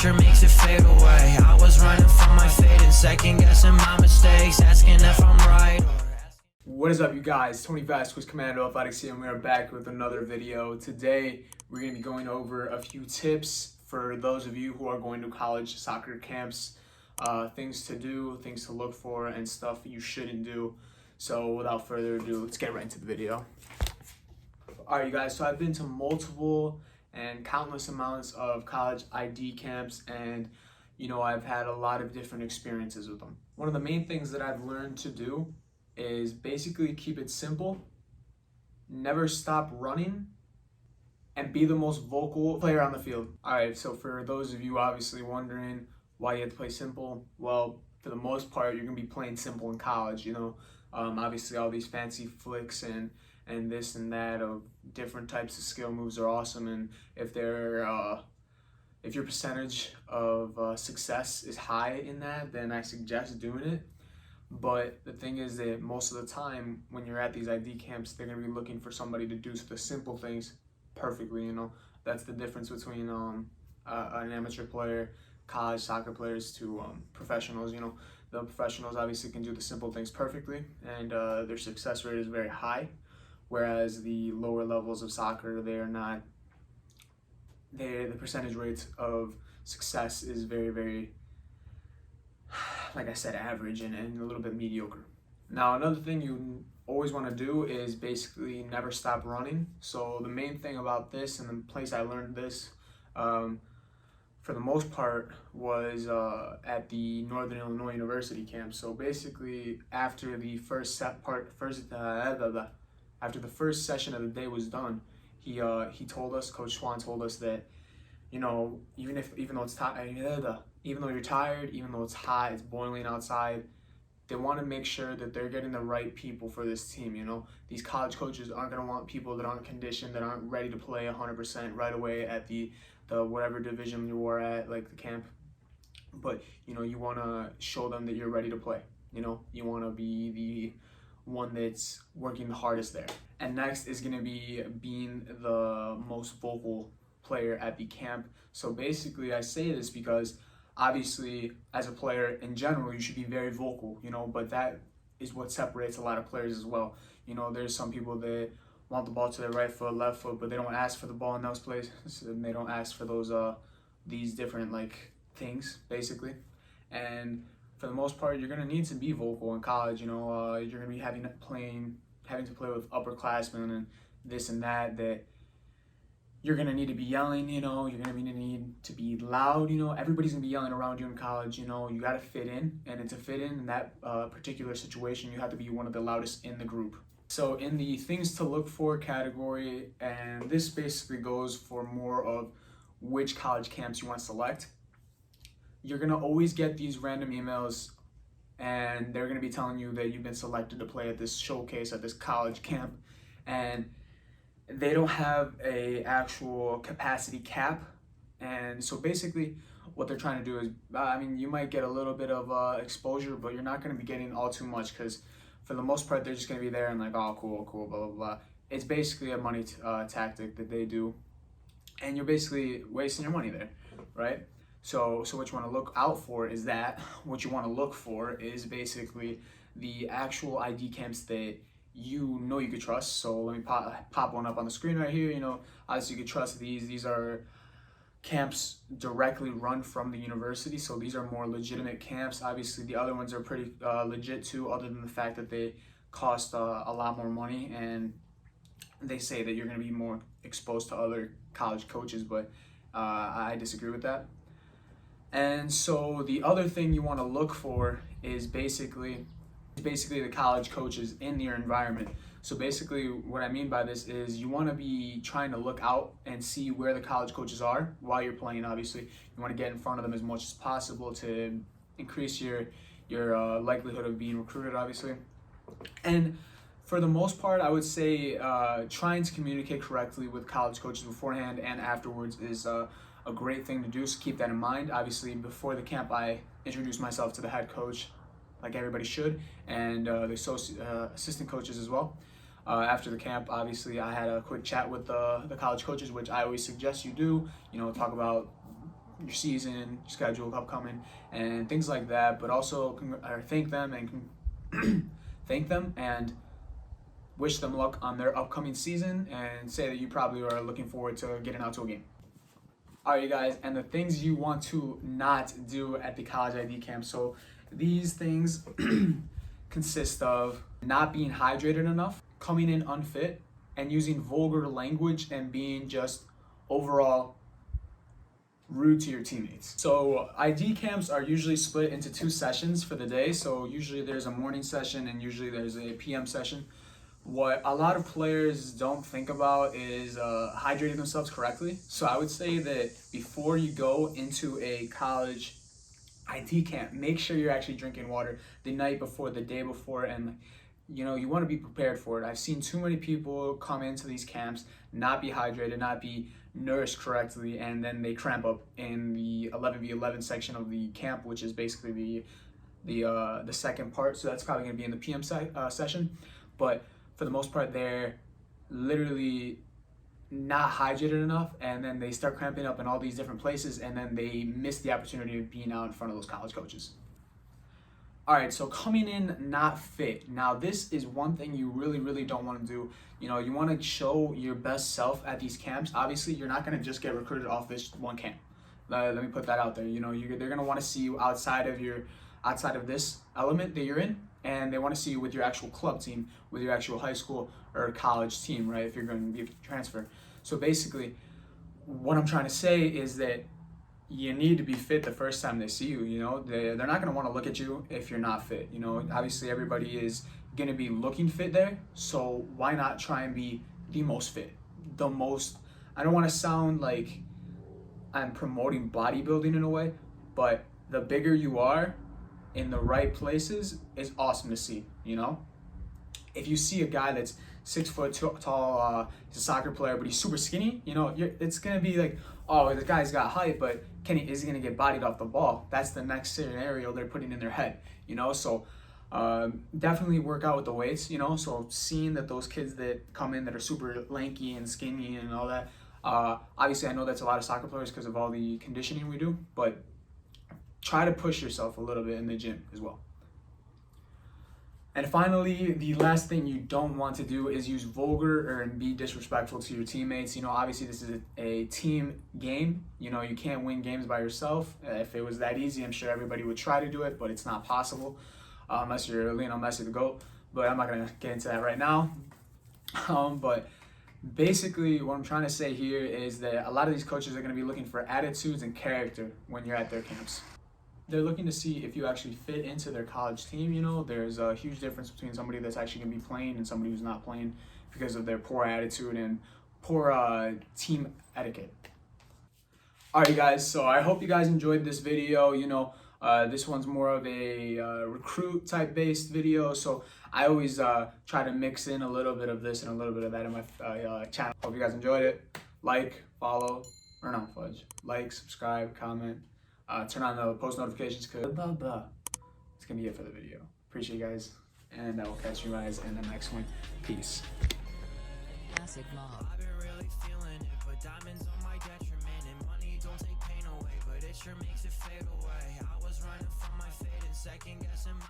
pressure makes it fade away. I was running from my fate and second guessing my mistakes, asking if I'm right. What is up, you guys? Tony Vasquez, Commando Athletics here, and we are back with another video. Today, we're going to be going over a few tips for those of you who are going to college soccer camps, things to do, things to look for, and stuff you shouldn't do. So without further ado, let's get right into the video. Alright, you guys, so I've been to multiple and countless amounts of college ID camps, and I've had a lot of different experiences with them. One of the main things that I've learned to do is basically keep it simple, never stop running, and be the most vocal player on the field. Alright, so for those of you obviously wondering why you have to play simple, well, for the most part, you're going to be playing simple in college, obviously all these fancy flicks and this and that of different types of skill moves are awesome, and if your percentage of success is high in that, then I suggest doing it. But the thing is that most of the time when you're at these ID camps, they're going to be looking for somebody to do the simple things perfectly. That's the difference between an amateur player, college soccer players, to professionals. The professionals obviously can do the simple things perfectly, and their success rate is very high, whereas the lower levels of soccer, the percentage rates of success is very, very, like I said, average and a little bit mediocre. Now, another thing you always want to do is basically never stop running. So the main thing about this, and the place I learned this for the most part, was at the Northern Illinois University camp. So basically, after the first session of the day was done, he told us, Coach Swan told us that, even though it's even though you're tired, even though it's hot, it's boiling outside, they want to make sure that they're getting the right people for this team. These college coaches aren't going to want people that aren't conditioned, that aren't ready to play 100% right away at the whatever division you are at, like the camp. But you want to show them that you're ready to play. You want to be the one that's working the hardest there. And next is going to be being the most vocal player at the camp. So basically, I say this because obviously, as a player in general, you should be very vocal, but that is what separates a lot of players as well. There's some people that want the ball to their right foot, left foot, but they don't ask for the ball in those places, and they don't ask for those these different things basically. And for the most part, you're gonna need to be vocal in college. You're gonna be having to play with upperclassmen and this and that you're gonna need to be yelling. You're gonna need to be loud. Everybody's gonna be yelling around you in college. You gotta fit in, and to fit in that particular situation, you have to be one of the loudest in the group. So in the things to look for category, and this basically goes for more of which college camps you want to select, you're gonna always get these random emails, and they're gonna be telling you that you've been selected to play at this showcase at this college camp, and they don't have a actual capacity cap. And so basically what they're trying to do is, you might get a little bit of exposure, but you're not going to be getting all too much, because for the most part they're just going to be there and oh, cool, blah blah blah. It's basically a money tactic that they do, and you're basically wasting your money there, right? So what you want to look out for is that. What you want to look for is basically the actual ID camps that you could trust. So let me pop one up on the screen right here. Obviously you could trust these. These are camps directly run from the university, so these are more legitimate camps. Obviously the other ones are pretty legit too, other than the fact that they cost a lot more money, and they say that you're going to be more exposed to other college coaches, but I disagree with that. And so the other thing you want to look for is basically the college coaches in your environment. So basically what I mean by this is you want to be trying to look out and see where the college coaches are while you're playing. Obviously you want to get in front of them as much as possible to increase your likelihood of being recruited, obviously. And for the most part, I would say trying to communicate correctly with college coaches beforehand and afterwards is a great thing to do, so keep that in mind. Obviously before the camp I introduced myself to the head coach, like everybody should, and the assistant coaches as well. After the camp, obviously, I had a quick chat with the college coaches, which I always suggest you do. Talk about your season schedule upcoming and things like that, but also thank them and thank them and wish them luck on their upcoming season and say that you probably are looking forward to getting out to a game. All right, you guys, and the things you want to not do at the college ID camp. So these things consist of not being hydrated enough, coming in unfit, and using vulgar language and being just overall rude to your teammates. So ID camps are usually split into 2 sessions for the day. So usually there's a morning session and usually there's a PM session. What a lot of players don't think about is hydrating themselves correctly. So I would say that before you go into a college IT camp, make sure you're actually drinking water the night before, the day before, and you know, you want to be prepared for it. I've seen too many people come into these camps, not be hydrated, not be nourished correctly, and then they cramp up in the 11v11 section of the camp, which is basically the second part. So that's probably going to be in the PM session. But for the most part, they're literally not hydrated enough, and then they start cramping up in all these different places, and then they miss the opportunity of being out in front of those college coaches. All right, so coming in not fit. Now, this is one thing you really don't want to do. You know, you want to show your best self at these camps. Obviously, you're not going to just get recruited off this one camp. Let me put that out there. You know, they're going to want to see you outside of this element that you're in, and they want to see you with your actual club team, with your actual high school or college team, right? If you're going to be a transfer. So basically, what I'm trying to say is that you need to be fit the first time they see you. You know, they're not going to want to look at you if you're not fit. You know, obviously everybody is going to be looking fit there, so why not try and be the most fit, the most. I don't want to sound like I'm promoting bodybuilding in a way, but the bigger you are in the right places is awesome to see. You know, if you see a guy that's 6 foot tall, he's a soccer player, but he's super skinny, you know, it's gonna be like, oh, the guy's got height, but is he gonna get bodied off the ball? That's the next scenario they're putting in their head, you know. So definitely work out with the weights, you know. So seeing that those kids that come in that are super lanky and skinny and all that, obviously I know that's a lot of soccer players because of all the conditioning we do, but try to push yourself a little bit in the gym as well. And finally, the last thing you don't want to do is use vulgar or be disrespectful to your teammates. You know, obviously this is a team game. You know, you can't win games by yourself. If it was that easy, I'm sure everybody would try to do it, but it's not possible unless you're Lionel Messi the GOAT. But I'm not going to get into that right now. But basically what I'm trying to say here is that a lot of these coaches are going to be looking for attitudes and character when you're at their camps. They're looking to see if you actually fit into their college team. You know, there's a huge difference between somebody that's actually going to be playing and somebody who's not playing because of their poor attitude and poor team etiquette. All right, guys, so I hope you guys enjoyed this video. You know, this one's more of a recruit type based video, so I always try to mix in a little bit of this and a little bit of that in my channel. Hope you guys enjoyed it. Like, follow, or no, fudge. Like, subscribe, comment. Turn on the post notifications because it's gonna be it for the video. Appreciate you guys, and I will catch you guys in the next one. Peace. Classic Mob. I've been really feeling it, but diamonds on my detriment, and money don't take pain away, but it sure makes it fade away. I was running from my fate and second guessing my